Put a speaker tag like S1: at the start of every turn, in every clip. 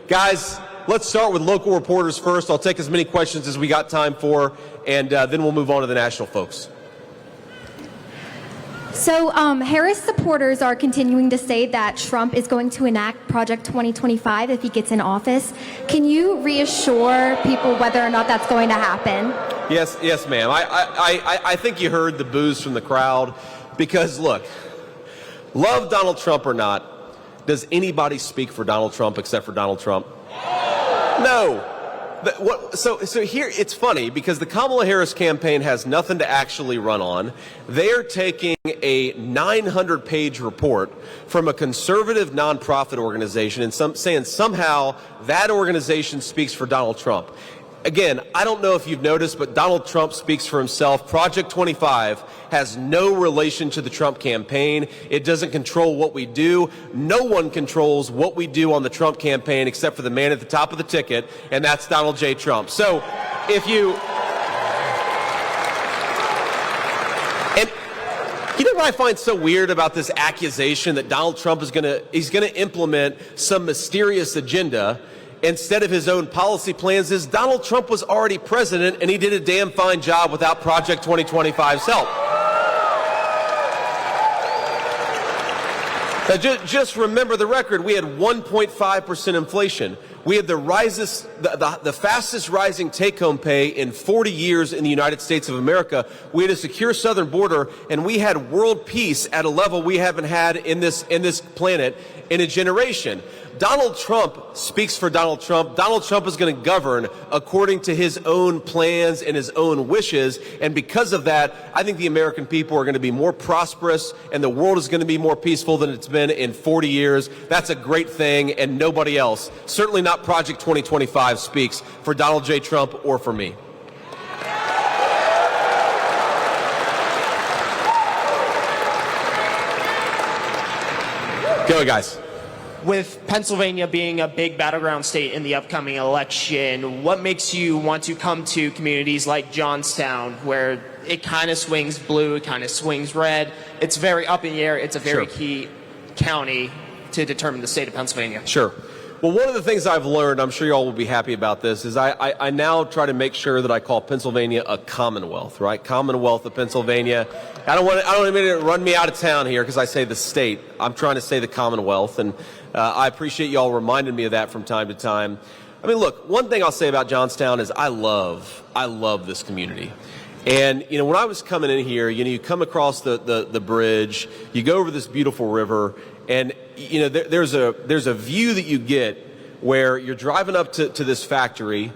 S1: Guys, let's start with local reporters first. I'll take as many questions as we got time for, and then we'll move on to the national folks.
S2: So Harris supporters are continuing to say that Trump is going to enact Project 2025 if he gets in office. Can you reassure people whether or not that's going to happen?
S1: Yes, ma'am. I think you heard the boos from the crowd because, look, love Donald Trump or not, does anybody speak for Donald Trump except for Donald Trump? No. So here, it's funny because the Kamala Harris campaign has nothing to actually run on. They're taking a 900-page report from a conservative nonprofit organization and saying somehow that organization speaks for Donald Trump. Again, I don't know if you've noticed, but Donald Trump speaks for himself. Project 25 has no relation to the Trump campaign. It doesn't control what we do. No one controls what we do on the Trump campaign except for the man at the top of the ticket, and that's Donald J. Trump. So if you... And you know what I find so weird about this accusation that Donald Trump is going to implement some mysterious agenda instead of his own policy plans is Donald Trump was already president and he did a damn fine job without Project 2025's help. Now, just remember the record. We had 1.5% inflation. We had the fastest rising take-home pay in 40 years in the United States of America. We had a secure southern border, and we had world peace at a level we haven't had in this planet in a generation. Donald Trump speaks for Donald Trump. Donald Trump is going to govern according to his own plans and his own wishes. And because of that, I think the American people are going to be more prosperous and the world is going to be more peaceful than it's been in 40 years. That's a great thing, and nobody else, certainly not Project 2025, speaks for Donald J. Trump or for me. Go, guys.
S3: With Pennsylvania being a big battleground state in the upcoming election, what makes you want to come to communities like Johnstown, where it kind of swings blue, it kind of swings red? It's very up in the air. It's a very key county to determine the state of Pennsylvania. Sure.
S1: Well, one of the things I've learned, I'm sure you all will be happy about this, is I now try to make sure that I call Pennsylvania a commonwealth, right? Commonwealth of Pennsylvania. I don't want anybody to run me out of town here because I say the state. I'm trying to say the commonwealth, and I appreciate you all reminding me of that from time to time. I mean, look, one thing I'll say about Johnstown is I love this community. And, you know, when I was coming in here, you know, you come across the bridge, you go over this beautiful river, and, you know, there's a view that you get where you're driving up to this factory,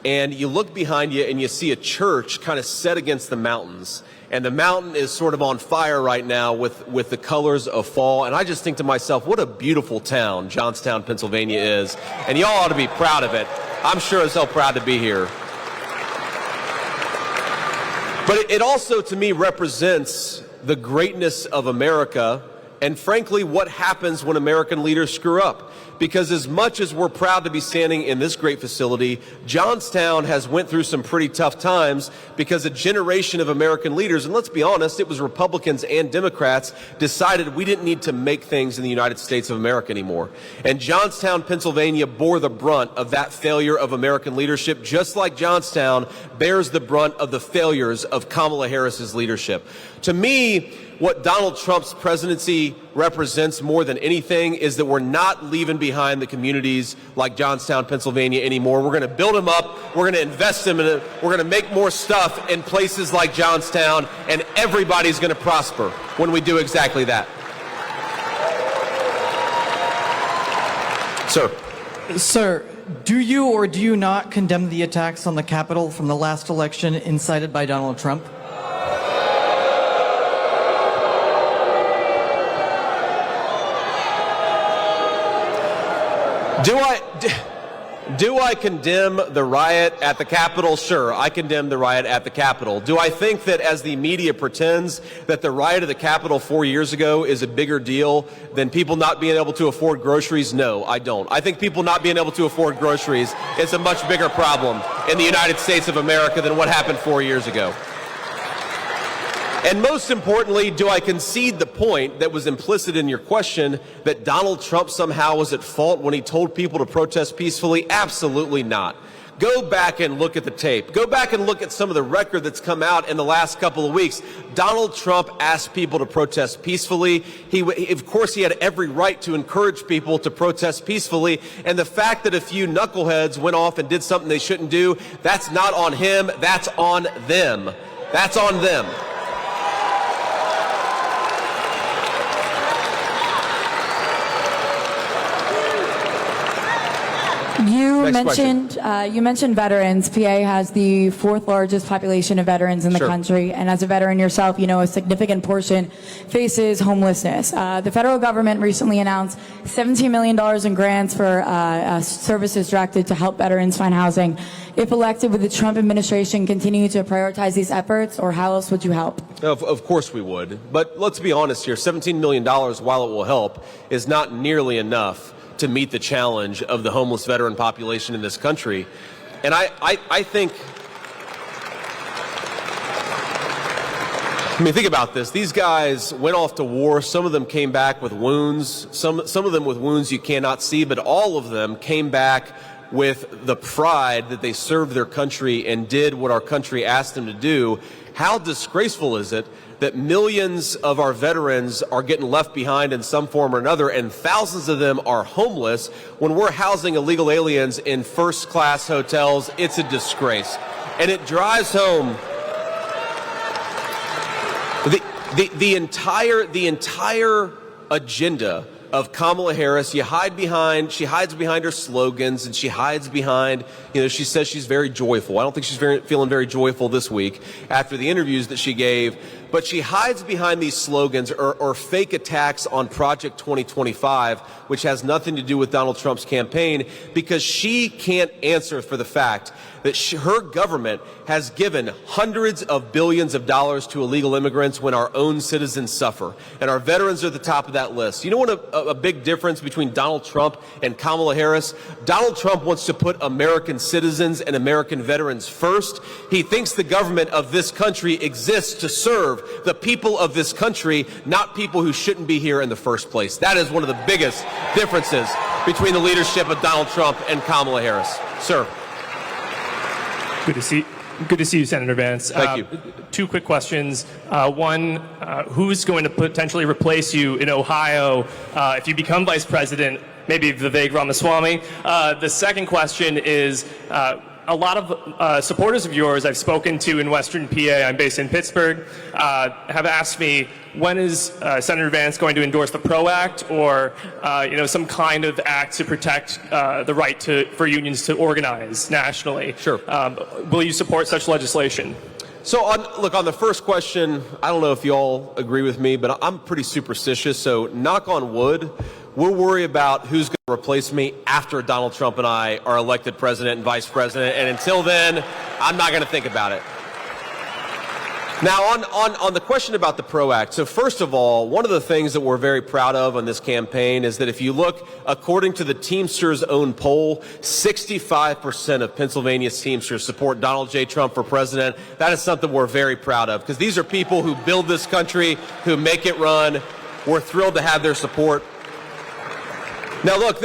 S1: and you look behind you and you see a church kind of set against the mountains. And the mountain is sort of on fire right now with the colors of fall. And I just think to myself, what a beautiful town Johnstown, Pennsylvania is. And y'all ought to be proud of it. I'm sure as hell proud to be here. But it also, to me, represents the greatness of America and, frankly, what happens when American leaders screw up. Because as much as we're proud to be standing in this great facility, Johnstown has went through some pretty tough times because a generation of American leaders, and let's be honest, it was Republicans and Democrats, decided we didn't need to make things in the United States of America anymore. And Johnstown, Pennsylvania bore the brunt of that failure of American leadership, just like Johnstown bears the brunt of the failures of Kamala Harris's leadership. To me, what Donald Trump's presidency represents more than anything is that we're not leaving behind the communities like Johnstown, Pennsylvania anymore. We're going to build them up. We're going to invest them in it. We're going to make more stuff in places like Johnstown, and everybody's going to prosper when we do exactly that.
S4: Sir, do you or do you not condemn the attacks on the Capitol from the last election incited by Donald Trump?
S1: Do I condemn the riot at the Capitol? Sure, I condemn the riot at the Capitol. Do I think that, as the media pretends, that the riot at the Capitol 4 years ago is a bigger deal than people not being able to afford groceries? No, I don't. I think people not being able to afford groceries is a much bigger problem in the United States of America than what happened 4 years ago. And most importantly, do I concede the point that was implicit in your question that Donald Trump somehow was at fault when he told people to protest peacefully? Absolutely not. Go back and look at the tape. Go back and look at some of the record that's come out in the last couple of weeks. Donald Trump asked people to protest peacefully. Of course, he had every right to encourage people to protest peacefully. And the fact that a few knuckleheads went off and did something they shouldn't do, that's not on him. That's on them. That's on them.
S5: You mentioned veterans. PA has the fourth largest population of veterans in the country, and as a veteran yourself, you know a significant portion faces homelessness. The federal government recently announced $17 million in grants for services directed to help veterans find housing. If elected, would the Trump administration continue to prioritize these efforts, or how else would you help?
S1: Of course we would. But let's be honest here, $17 million, while it will help, is not nearly enough to meet the challenge of the homeless veteran population in this country. And I think, think about this. These guys went off to war. Some of them came back with wounds, some of them with wounds you cannot see, but all of them came back with the pride that they served their country and did what our country asked them to do. How disgraceful is it that millions of our veterans are getting left behind in some form or another, and thousands of them are homeless when we're housing illegal aliens in first-class hotels? It's a disgrace. And it drives home the entire agenda of Kamala Harris. She hides behind her slogans, and she hides behind, she says she's very joyful. I don't think she's feeling very joyful this week after the interviews that she gave, but she hides behind these slogans or fake attacks on Project 2025, which has nothing to do with Donald Trump's campaign, because she can't answer for the fact that her government has given hundreds of billions of dollars to illegal immigrants when our own citizens suffer. And our veterans are at the top of that list. You know what a big difference between Donald Trump and Kamala Harris? Donald Trump wants to put American citizens and American veterans first. He thinks the government of this country exists to serve the people of this country, not people who shouldn't be here in the first place. That is one of the biggest differences between the leadership of Donald Trump and Kamala Harris. Sir.
S6: Good to see you, Senator Vance.
S1: Thank you.
S6: Two quick questions. One, who's going to potentially replace you in Ohio if you become vice president? Maybe Vivek Ramaswamy. The second question is, a lot of supporters of yours I've spoken to in Western PA, I'm based in Pittsburgh, have asked me, when is Senator Vance going to endorse the PRO Act, or some kind of act to protect the right for unions to organize nationally?
S1: Sure.
S6: Will you support such legislation?
S1: So, on the first question, I don't know if you all agree with me, but I'm pretty superstitious, so knock on wood, we'll worry about who's going to replace me after Donald Trump and I are elected president and vice president, and until then, I'm not going to think about it. Now, on the question about the PRO Act, so first of all, one of the things that we're very proud of on this campaign is that if you look, according to the Teamsters' own poll, 65% of Pennsylvania's Teamsters support Donald J. Trump for president. That is something we're very proud of, because these are people who build this country, who make it run. We're thrilled to have their support. Now, look,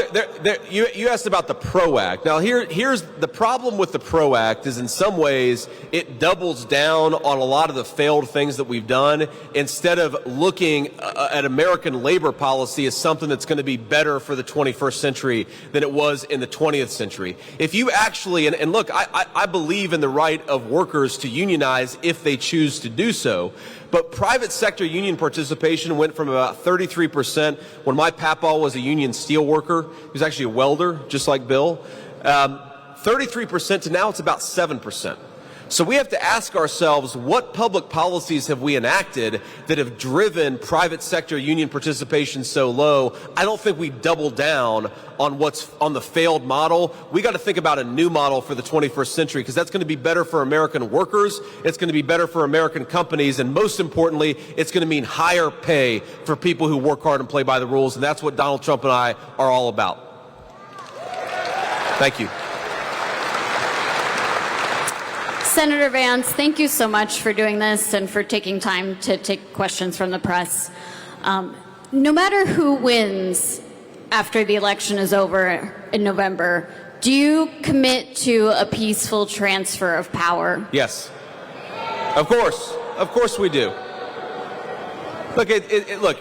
S1: you asked about the PRO Act. Now, here's the problem with the PRO Act is in some ways it doubles down on a lot of the failed things that we've done instead of looking at American labor policy as something that's going to be better for the 21st century than it was in the 20th century. If you actually, and look, I believe in the right of workers to unionize if they choose to do so. But private sector union participation went from about 33% when my papa was a union steel worker. He was actually a welder, just like Bill. 33% to now it's about 7%. So we have to ask ourselves, what public policies have we enacted that have driven private sector union participation so low? I don't think we double down on what's on the failed model. We got to think about a new model for the 21st century, because that's going to be better for American workers, it's going to be better for American companies, and most importantly, it's going to mean higher pay for people who work hard and play by the rules, and that's what Donald Trump and I are all about. Thank you.
S7: Senator Vance, thank you so much for doing this and for taking time to take questions from the press. No matter who wins after the election is over in November, do you commit to a peaceful transfer of power?
S1: Yes. Of course. Of course we do. Look, look,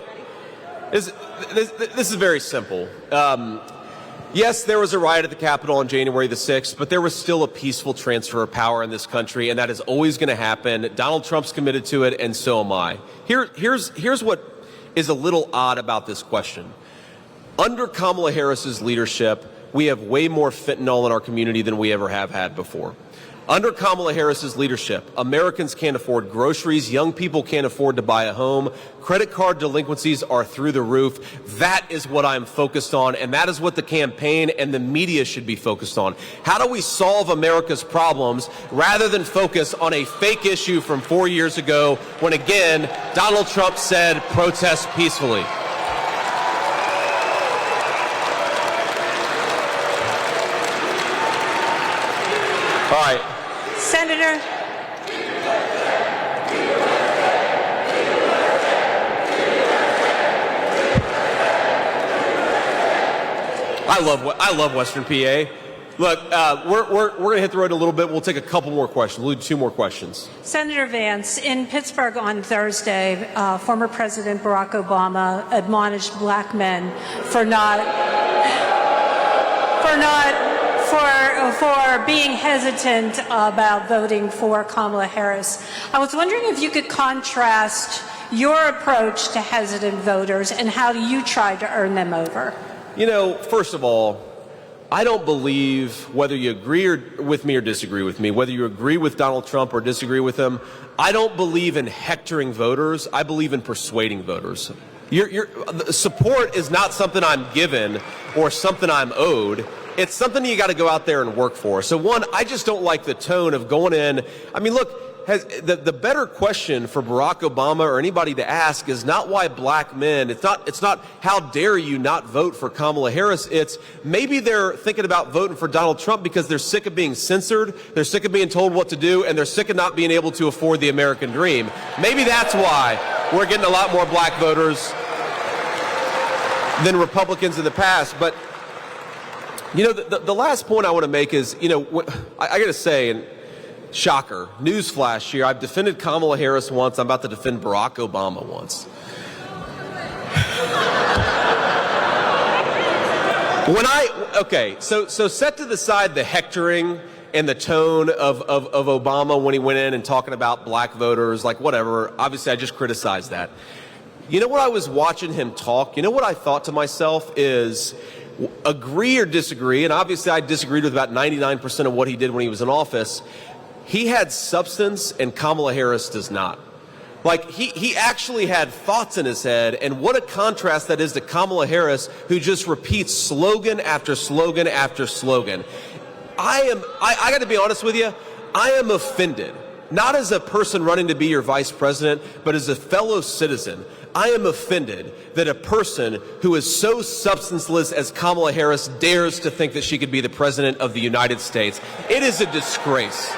S1: this is very simple. Yes, there was a riot at the Capitol on January the 6th, but there was still a peaceful transfer of power in this country, and that is always going to happen. Donald Trump's committed to it, and so am I. Here's what is a little odd about this question. Under Kamala Harris's leadership, we have way more fentanyl in our community than we ever have had before. Under Kamala Harris's leadership, Americans can't afford groceries, young people can't afford to buy a home, credit card delinquencies are through the roof. That is what I'm focused on, and that is what the campaign and the media should be focused on. How do we solve America's problems rather than focus on a fake issue from 4 years ago when, again, Donald Trump said protest peacefully? All right.
S8: Senator.
S1: I love Western PA. Look, we're going to hit the road a little bit. We'll take a couple more questions. We'll do 2 more questions.
S8: Senator Vance, in Pittsburgh on Thursday, former President Barack Obama admonished black men for being hesitant about voting for Kamala Harris. I was wondering if you could contrast your approach to hesitant voters and how you tried to earn them over.
S1: You know, first of all, I don't believe, whether you agree with me or disagree with me, whether you agree with Donald Trump or disagree with him, I don't believe in hectoring voters. I believe in persuading voters. Support is not something I'm given or something I'm owed. It's something you got to go out there and work for. So one, I just don't like the tone of going in. I mean, look, the better question for Barack Obama or anybody to ask is not why black men. It's not how dare you not vote for Kamala Harris. It's maybe they're thinking about voting for Donald Trump because they're sick of being censored, they're sick of being told what to do, and they're sick of not being able to afford the American dream. Maybe that's why we're getting a lot more black voters than Republicans in the past. But you know, the last point I want to make is, you know, I got to say, and shocker, newsflash here, I've defended Kamala Harris once, I'm about to defend Barack Obama once. So set to the side the hectoring and the tone of Obama when he went in and talking about black voters, like whatever. Obviously, I just criticized that. You know what I was watching him talk? You know what I thought to myself is, agree or disagree, and obviously I disagreed with about 99% of what he did when he was in office. He had substance and Kamala Harris does not. Like, he actually had thoughts in his head, and what a contrast that is to Kamala Harris, who just repeats slogan after slogan after slogan. I got to be honest with you, I am offended, not as a person running to be your vice president, but as a fellow citizen. I am offended that a person who is so substanceless as Kamala Harris dares to think that she could be the president of the United States. It is a disgrace.